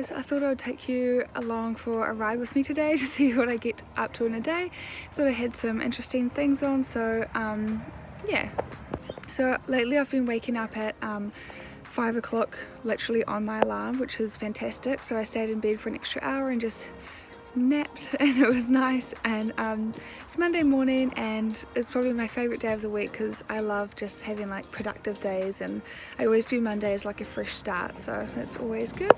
guys, I thought I would take you along for a ride with me today to see what I get up to in a day. Thought I had some interesting things on, so yeah. So lately I've been waking up at 5 o'clock literally on my alarm, which is fantastic. So I stayed in bed for an extra hour and just napped, and it was nice. And it's Monday morning and it's probably my favorite day of the week because I love just having like productive days, and I always view Monday as like a fresh start, so that's always good.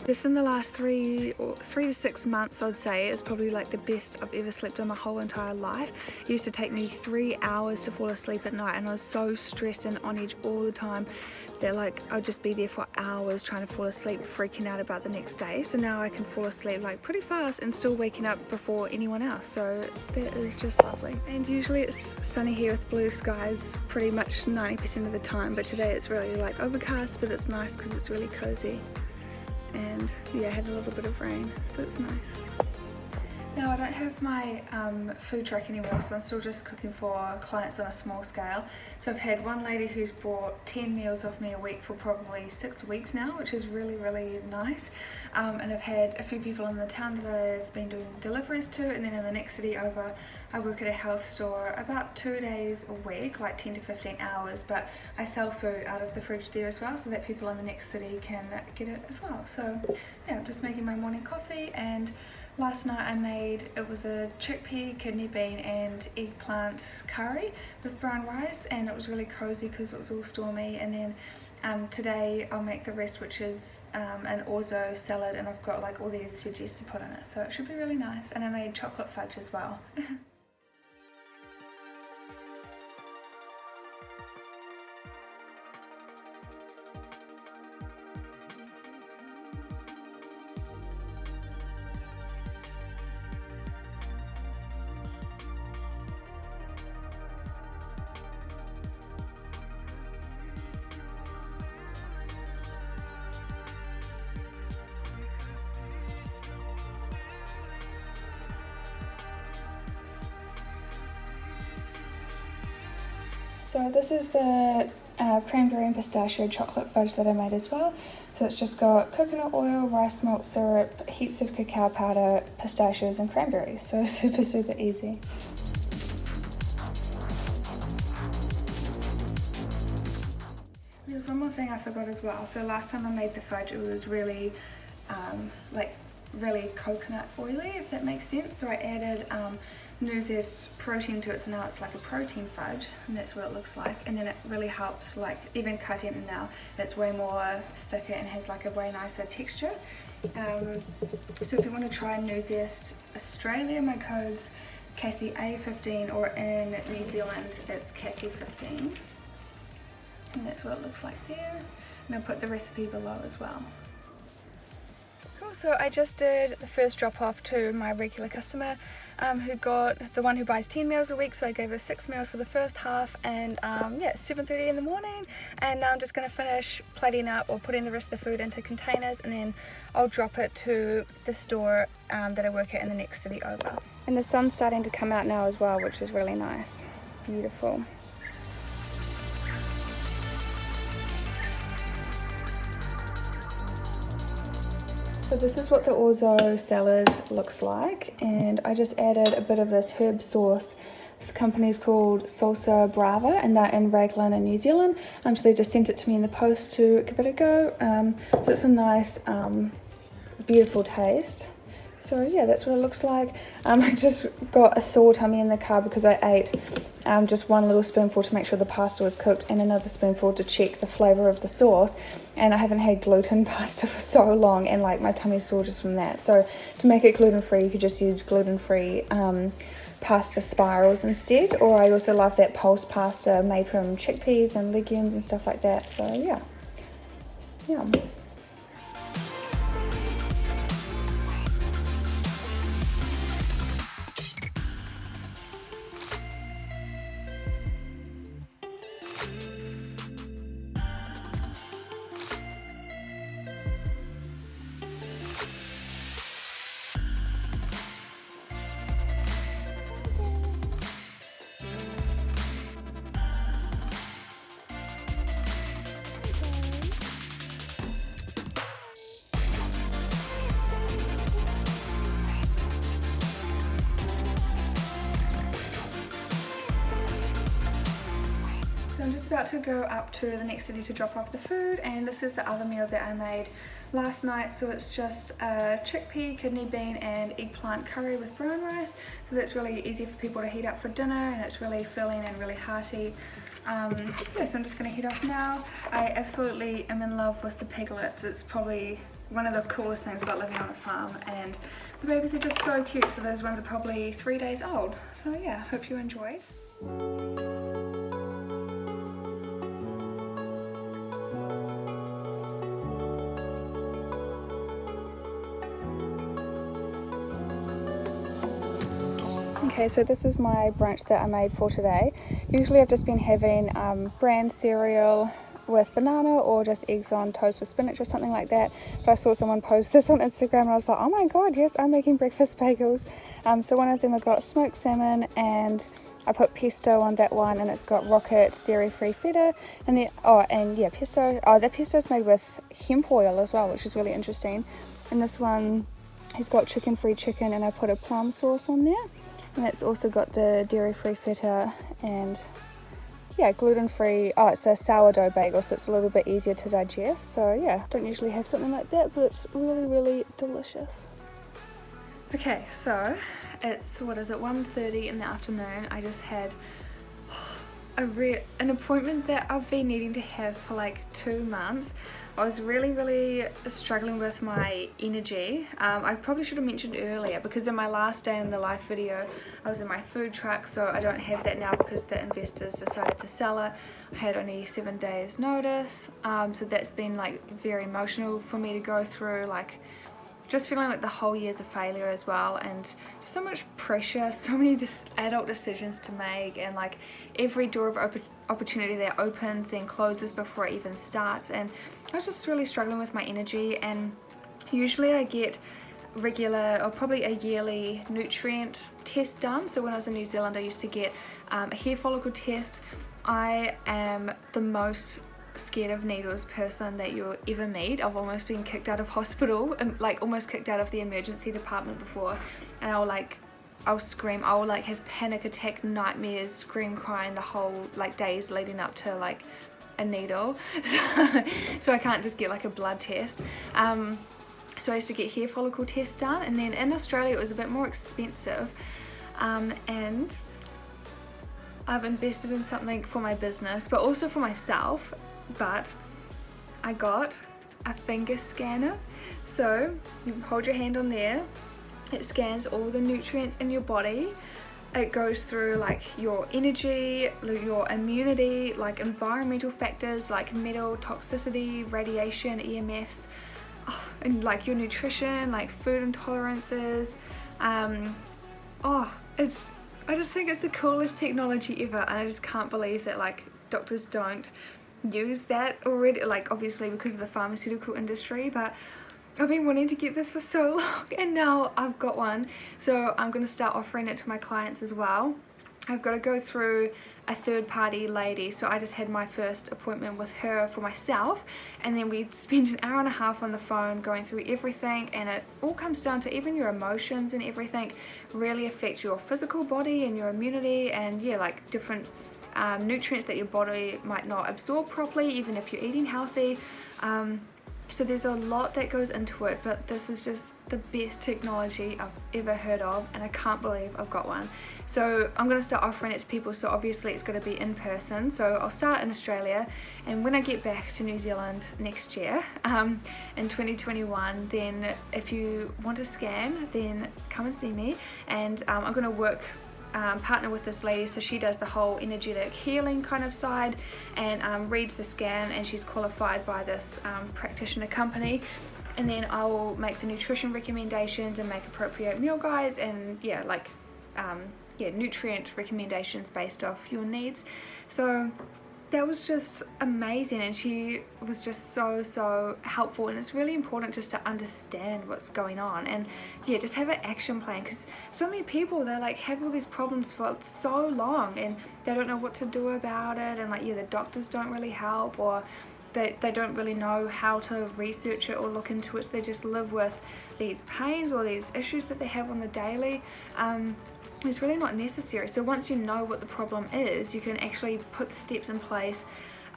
Just in the last 3 to 6 months, I'd say it's probably like the best I've ever slept in my whole entire life. It used to take me 3 hours to fall asleep at night, and I was so stressed and on edge all the time that like I'd just be there for hours trying to fall asleep, freaking out about the next day. So now I can fall asleep like pretty fast and still waking up before anyone else, so that is just lovely. And usually it's sunny here with blue skies pretty much 90% of the time, but today it's really like overcast, but it's nice because it's really cozy. And yeah, I had a little bit of rain, so it's nice. Now I don't have my food truck anymore, so I'm still just cooking for clients on a small scale. So I've had one lady who's bought 10 meals off me a week for probably 6 weeks now, which is really, really nice. And I've had a few people in the town that I've been doing deliveries to, and then in the next city over, I work at a health store about 2 days a week, like 10 to 15 hours, but I sell food out of the fridge there as well, so that people in the next city can get it as well. So yeah, I'm just making my morning coffee, and last night I made, it was a chickpea, kidney bean and eggplant curry with brown rice, and it was really cozy because it was all stormy. And then today I'll make the rest, which is an orzo salad, and I've got like all these veggies to put in it, so it should be really nice. And I made chocolate fudge as well. So this is the cranberry and pistachio chocolate fudge that I made as well. So it's just got coconut oil, rice malt syrup, heaps of cacao powder, pistachios and cranberries. So super, super easy. There's one more thing I forgot as well. So last time I made the fudge, it was really really coconut oily, if that makes sense. So I added Nuzest protein to it, so now it's like a protein fudge, and that's what it looks like. And then it really helps, like even cutting it now, it's way more thicker and has like a way nicer texture. So if you want to try Nuzest Australia, my code's Cassie-A15, or in New Zealand it's Cassie-15. And that's what it looks like there. And I'll put the recipe below as well. Cool, so I just did the first drop off to my regular customer who got the one who buys 10 meals a week, so I gave her 6 meals for the first half. And yeah, it's 7:30 in the morning, and now I'm just going to finish plating up or putting the rest of the food into containers, and then I'll drop it to the store that I work at in the next city over. And the sun's starting to come out now as well, which is really nice. It's beautiful. So this is what the orzo salad looks like, and I just added a bit of this herb sauce. This company is called Salsa Brava, and they're in Raglan in New Zealand. So they just sent it to me in the post to give it a go. So it's a nice, beautiful taste. So yeah, that's what it looks like. I just got a sore tummy in the car because I ate just one little spoonful to make sure the pasta was cooked, and another spoonful to check the flavour of the sauce. And I haven't had gluten pasta for so long, and like my tummy's sore just from that. So to make it gluten-free, you could just use gluten-free pasta spirals instead. Or I also love that pulse pasta made from chickpeas and legumes and stuff like that. So yeah, yum. about to go up to the next city to drop off the food, and this is the other meal that I made last night. So it's just a chickpea, kidney bean and eggplant curry with brown rice. So that's really easy for people to heat up for dinner, and it's really filling and really hearty. Yeah, so I'm just going to head off now. I absolutely am in love with the piglets. It's probably one of the coolest things about living on a farm, and the babies are just so cute. So those ones are probably 3 days old. So yeah, hope you enjoyed. Okay, so this is my brunch that I made for today. Usually I've just been having bran cereal with banana or just eggs on toast with spinach or something like that. But I saw someone post this on Instagram and I was like, oh my god, yes, I'm making breakfast bagels. So one of them I've got smoked salmon, and I put pesto on that one, and it's got rocket dairy-free feta, and then pesto. Oh, that pesto is made with hemp oil as well, which is really interesting. And this one has got chicken-free chicken, and I put a plum sauce on there. And it's also got the dairy-free feta and yeah, gluten-free. Oh, it's a sourdough bagel, so it's a little bit easier to digest. So yeah, don't usually have something like that, but it's really, really delicious. Okay, so it's, 1:30 in the afternoon. I just had an appointment that I've been needing to have for like 2 months. I was really struggling with my energy. I probably should have mentioned earlier, because in my last day in the life video I was in my food truck, so I don't have that now because the investors decided to sell it. I had only 7 days notice, so that's been like very emotional for me to go through, like just feeling like the whole year's a failure as well, and just so much pressure, so many just adult decisions to make, and like every door of opportunity that opens then closes before it even starts. And I was just really struggling with my energy. And usually I get regular, or probably a yearly nutrient test done. So when I was in New Zealand I used to get a hair follicle test. I am the most scared of needles person that you'll ever meet. I've almost been kicked out of hospital, and like almost kicked out of the emergency department before, and I'll scream. I'll like have panic attack nightmares, scream, crying the whole like days leading up to like a needle. So I can't just get like a blood test. So I used to get hair follicle tests done, and then in Australia it was a bit more expensive, and I've invested in something for my business but also for myself. But I got a finger scanner. So you hold your hand on there, it scans all the nutrients in your body. It goes through like your energy, your immunity, like environmental factors like metal toxicity, radiation, EMFs, and like your nutrition, like food intolerances. I just think it's the coolest technology ever, and I just can't believe that like doctors don't use that already, like obviously because of the pharmaceutical industry. But I've been wanting to get this for so long, and now I've got one. So I'm going to start offering it to my clients as well. I've got to go through a third-party lady, so I just had my first appointment with her for myself, and then we spent an hour and a half on the phone going through everything. And it all comes down to even your emotions, and everything really affects your physical body and your immunity, and yeah, like different nutrients that your body might not absorb properly even if you're eating healthy. So there's a lot that goes into it, but this is just the best technology I've ever heard of, and I can't believe I've got one. So I'm going to start offering it to people. So obviously it's going to be in person, so I'll start in Australia, and when I get back to New Zealand next year in 2021, then if you want to scan, then come and see me. And I'm going to partner with this lady, so she does the whole energetic healing kind of side, and reads the scan, and she's qualified by this practitioner company. And then I'll make the nutrition recommendations and make appropriate meal guides, and nutrient recommendations based off your needs. So that was just amazing, and she was just so helpful. And it's really important just to understand what's going on, and yeah, just have an action plan, because so many people, they like have all these problems for so long and they don't know what to do about it, and like the doctors don't really help, or they don't really know how to research it or look into it, so they just live with these pains or these issues that they have on the daily. is really not necessary. So once you know what the problem is, you can actually put the steps in place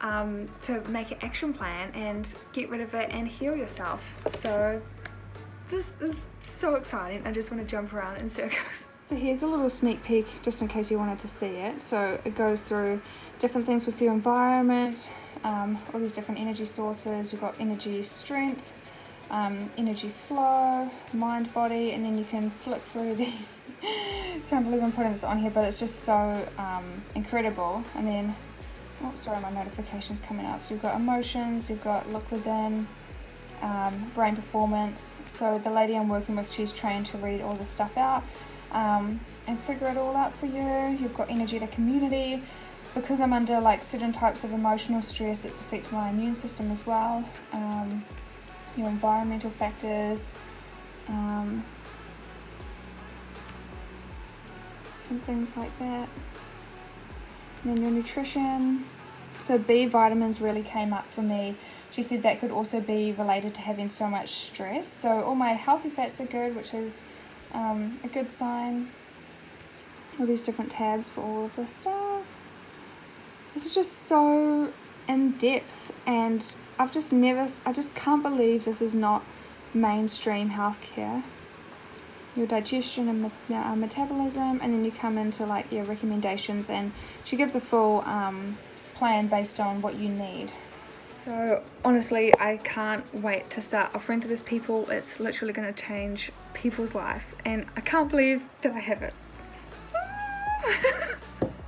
to make an action plan and get rid of it and heal yourself. So this is so exciting. I just want to jump around in circles. So here's a little sneak peek just in case you wanted to see it. So it goes through different things with your environment, all these different energy sources. You've got energy strength, energy flow, mind, body, and then you can flick through these. Can't believe I'm putting this on here, but it's just so incredible. And then, oh sorry, my notification's coming up. You've got emotions, you've got look within, brain performance. So the lady I'm working with, she's trained to read all this stuff out and figure it all out for you. You've got energy to community. Because I'm under like certain types of emotional stress, it's affecting my immune system as well. Your environmental factors, and things like that. And then your nutrition. So B vitamins really came up for me. She said that could also be related to having so much stress. So all my healthy fats are good, which is a good sign. All these different tabs for all of this stuff. This is just so in depth, and I just can't believe this is not mainstream healthcare. Your digestion and metabolism, and then you come into like your recommendations, and she gives a full plan based on what you need. So honestly, I can't wait to start offering to this people. It's literally going to change people's lives, and I can't believe that I have it.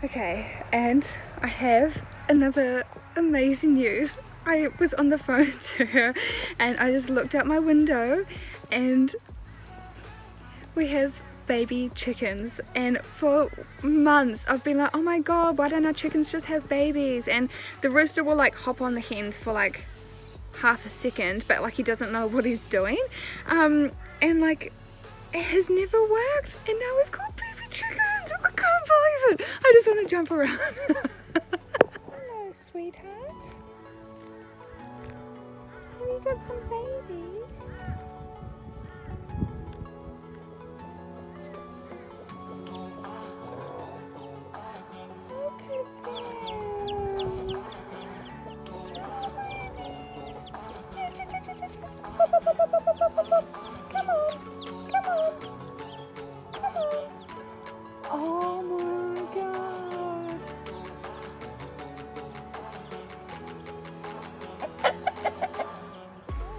Okay, and I have another amazing news. I was on the phone to her and I just looked out my window and we have baby chickens, and for months I've been like, oh my god, why don't our chickens just have babies? And the rooster will like hop on the hens for like half a second, but like he doesn't know what he's doing, and like it has never worked, and now we've got baby chickens. I can't believe it. I just want to jump around. Hello, sweetheart. Have you got some babies? Look at them. Come on. Come on. Come on. Oh my god.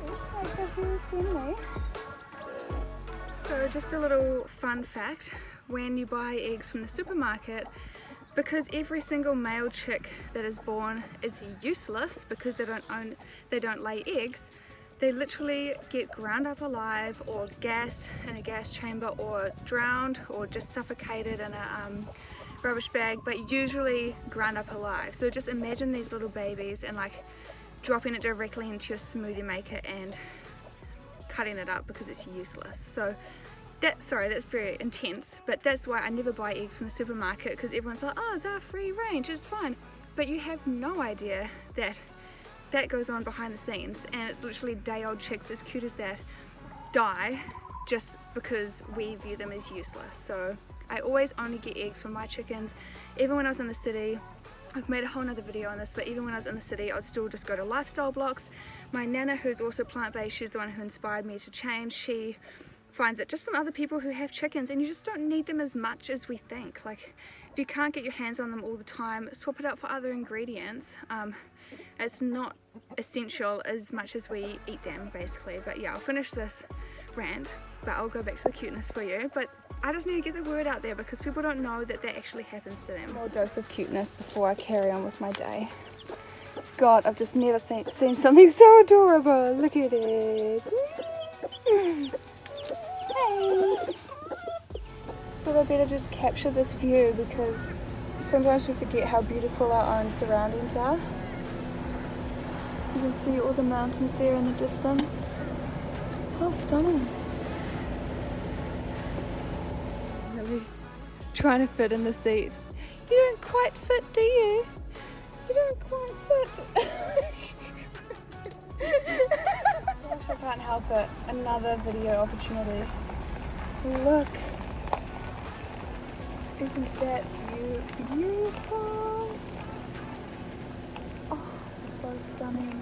Looks like they're very friendly. So just a little fun fact, when you buy eggs from the supermarket, because every single male chick that is born is useless because they don't lay eggs, they literally get ground up alive or gassed in a gas chamber or drowned or just suffocated in a rubbish bag, but usually ground up alive. So just imagine these little babies and like dropping it directly into your smoothie maker and cutting it up because it's useless. So that's very intense, but that's why I never buy eggs from the supermarket, because everyone's like, oh, they're free range, it's fine. But you have no idea that goes on behind the scenes, and it's literally day-old chicks as cute as that die just because we view them as useless. So I always only get eggs from my chickens. Even when I was in the city, I've made a whole nother video on this, but even when I was in the city, I'd still just go to lifestyle blocks. My nana, who's also plant-based, she's the one who inspired me to change. She finds it just from other people who have chickens, and you just don't need them as much as we think. Like, if you can't get your hands on them all the time, swap it out for other ingredients. It's not essential as much as we eat them, basically. But yeah, I'll finish this rant, but I'll go back to the cuteness for you. But I just need to get the word out there because people don't know that actually happens to them. More dose of cuteness before I carry on with my day. God, I've just never seen something so adorable. Look at it. Hey! Thought I'd better just capture this view because sometimes we forget how beautiful our own surroundings are. You can see all the mountains there in the distance. How stunning. Really trying to fit in the seat. You don't quite fit, do you? You don't quite fit. Gosh, I can't help it. Another video opportunity. Look. Isn't that beautiful? Oh, it's so stunning.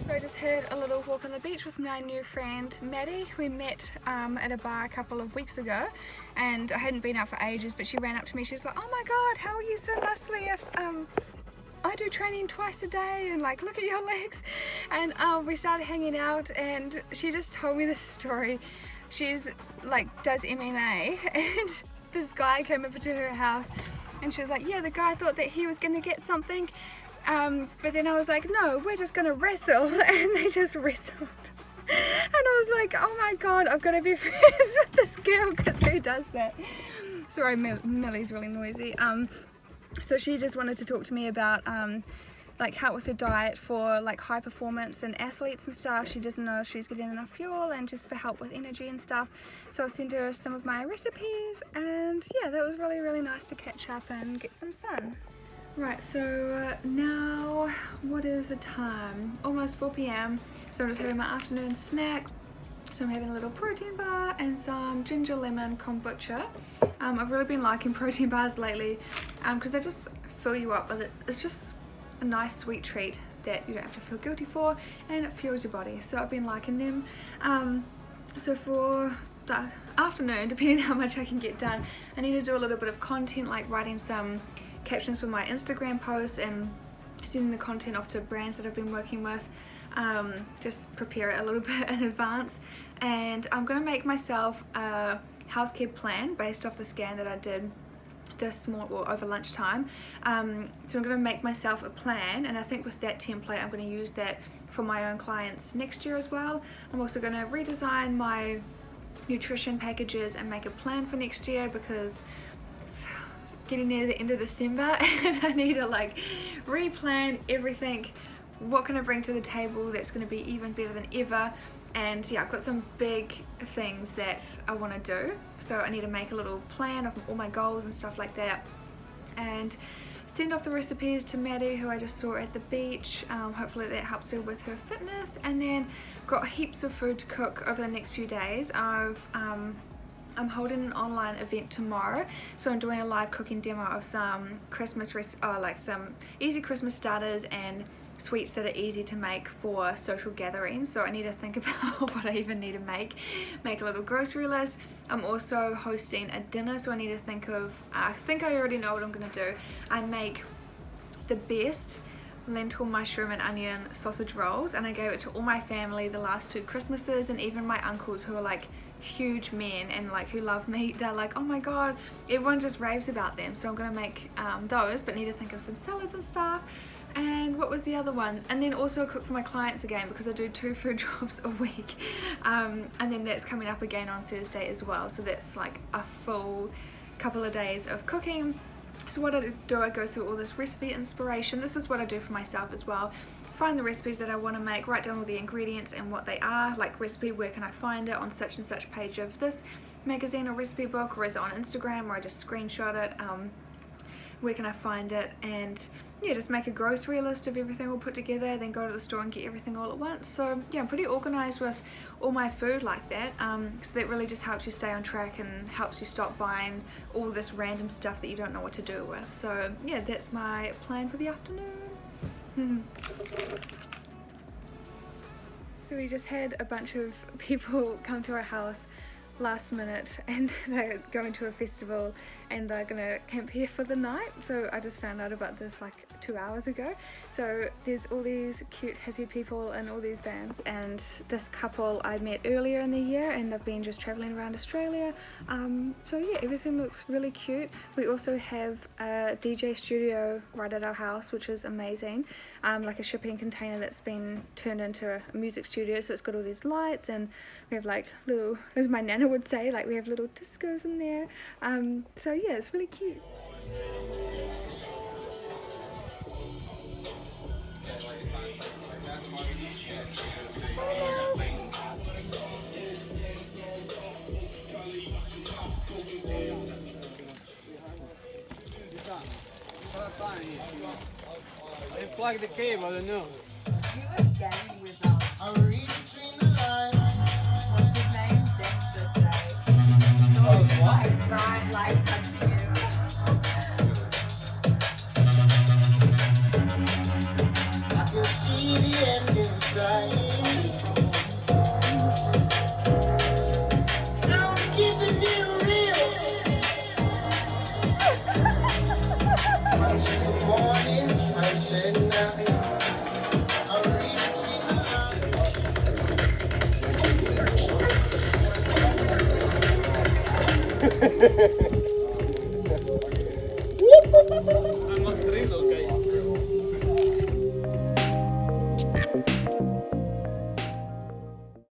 So I just had a little walk on the beach with my new friend Maddie. We met at a bar a couple of weeks ago, and I hadn't been out for ages, but she ran up to me. She's like, "Oh my god, how are you so muscly if I do training twice a day, and like, look at your legs." And we started hanging out, and she just told me this story. She's like does MMA, and this guy came over to her house, and she was like, "Yeah, the guy thought that he was gonna get something, but then I was like, no, we're just gonna wrestle," and they just wrestled. And I was like, oh my god, I've got to be friends with this girl, because who does that? Sorry, Millie's really noisy. So she just wanted to talk to me about like help with her diet for like high performance and athletes and stuff. She doesn't know if she's getting enough fuel, and just for help with energy and stuff. So I sent her some of my recipes, and yeah, that was really nice to catch up and get some sun. Right, so now, what is the time? Almost 4 p.m. So I'm just having my afternoon snack. So I'm having a little protein bar and some ginger lemon kombucha. I've really been liking protein bars lately because they just fill you up with it. It's just a nice sweet treat that you don't have to feel guilty for, and it fuels your body. So I've been liking them. So for the afternoon, depending on how much I can get done, I need to do a little bit of content, like writing some captions for my Instagram posts and sending the content off to brands that I've been working with. Just prepare it a little bit in advance, and I'm going to make myself a healthcare plan based off the scan that I did over lunchtime. So I'm going to make myself a plan, and I think with that template I'm going to use that for my own clients next year as well. I'm also going to redesign my nutrition packages and make a plan for next year, because it's getting near the end of December and I need to like replan everything. What can I bring to the table that's going to be even better than ever? And yeah, I've got some big things that I want to do, so I need to make a little plan of all my goals and stuff like that, and send off the recipes to Maddie, who I just saw at the beach. Hopefully that helps her with her fitness. And then got heaps of food to cook over the next few days. I'm holding an online event tomorrow, so I'm doing a live cooking demo of some Christmas like some easy Christmas starters and sweets that are easy to make for social gatherings. So I need to think about what I even need to make a little grocery list. I'm also hosting a dinner, so I need to think of, I think I already know what I'm going to do. I make the best lentil, mushroom and onion sausage rolls, and I gave it to all my family the last 2 Christmases, and even my uncles who are like huge men and like who love meat, they're like, oh my god, everyone just raves about them. So I'm gonna make those, but need to think of some salads and stuff. And what was the other one? And then also cook for my clients again, because I do 2 food drops a week, and then that's coming up again on Thursday as well, so that's like a full couple of days of cooking. So what I do, I go through all this recipe inspiration. This is what I do for myself as well. Find the recipes that I want to make, write down all the ingredients and what they are, like recipe, where can I find it on such and such page of this magazine or recipe book, or is it on Instagram, or I just screenshot it, where can I find it, and yeah, just make a grocery list of everything all put together, then go to the store and get everything all at once. So yeah, I'm pretty organized with all my food like that, so that really just helps you stay on track and helps you stop buying all this random stuff that you don't know what to do with. So yeah, that's my plan for the afternoon. So we just had a bunch of people come to our house last minute, and they're going to a festival and they're gonna camp here for the night. So I just found out about this like 2 hours ago. So there's all these cute happy people in all these vans, and this couple I met earlier in the year, and they've been just traveling around Australia. So yeah, everything looks really cute. We also have a DJ studio right at our house, which is amazing, like a shipping container that's been turned into a music studio. So it's got all these lights, and we have like little, as my nana would say, like we have little discos in there. So yeah, it's really cute. They plug the cable, I don't know. You were gaming with I'm reading between the lines. What's his name? Dexter today. Oh, like Brian, like touching you. I can see the end inside. I'm keeping it real. Once in the morning, twice at night. I'm reading between the lines. I'm not straight though.